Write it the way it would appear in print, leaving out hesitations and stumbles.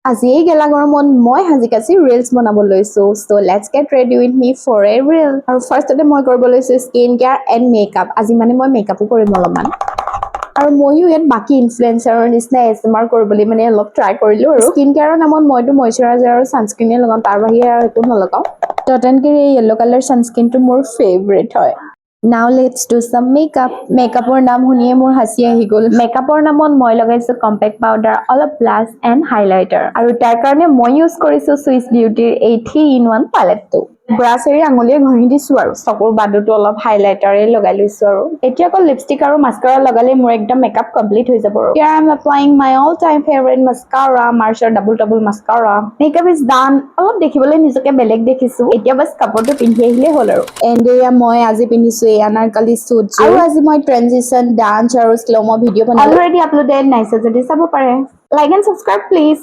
আজি এই গেলা গৰমত মই সাজি কাচি ৰিলছ বনাব লৈছো so let's get ready with me for a reel আৰু ফাৰ্ষ্টতে মই কৰিব লৈছো স্কিন কেয়াৰ এণ্ড মেকআপ আজি মানে মই মেকআপো কৰিম অলপমান আৰু মইও ইয়াত বাকি ইনফ্লুৱেঞ্চাৰৰ নিচিনা এছএমআৰ কৰিবলৈ মানে অলপ ট্ৰাই কৰিলো আৰু স্কিন কেয়াৰৰ নামত মইতো ময়শ্চাৰাইজাৰ আৰু ছানস্ক্ৰীনে লগাওঁ তাৰ বাহিৰে আৰু একো নলগাওঁ টটেনকেৰ এই য়েল্লো কালাৰ ছানস্ক্ৰীনটো মোৰ ফেভৰেট হয় Now let's do some makeup. Makeupৰ নাম শুনিয়ে মোৰ হাসি আহি গ'ল মেকআপৰ নামত মই লগাইছো কম্পেক্ট পাউডাৰ অলপ ব্লাছ এণ্ড হাইলাইটাৰ আৰু তাৰ কাৰণে মই ইউজ কৰিছো সুইচ বিউটিৰ এই 3-in-1 পালেটটো ব্ৰাছেৰে আঙুলিয়ে ঘঁহি দিছো আৰু চকুৰ বাদুটো অলপ হাইলাইটাৰে লগাই লৈছো আৰু এতিয়া আকৌ লিপষ্টিক আৰু মাস্কাৰা লগালে মোৰ একদম মেকআপ কমপ্লিট হৈ যাব আৰু Here I am applying my all time favorite mascara Marsha double mascara makeup is done অলপ দেখিবলৈ নিজকে বেলেগ দেখিছো এতিয়া বাস কাপোৰটো পিন্ধি আহিলে হ'ল আৰু এণ্ড এয়া মই আজি পিন্ধিছো এই আনাৰকলি স্যুট আৰু আজি মই ট্ৰানজিশন ডান্স আৰু স্লো মো ভিডিঅ' বনালো অলৰেডি আপলোডেড নাইছে যদি চাব পাৰে লাইক এণ্ড সাবস্ক্ৰাইব প্লিজ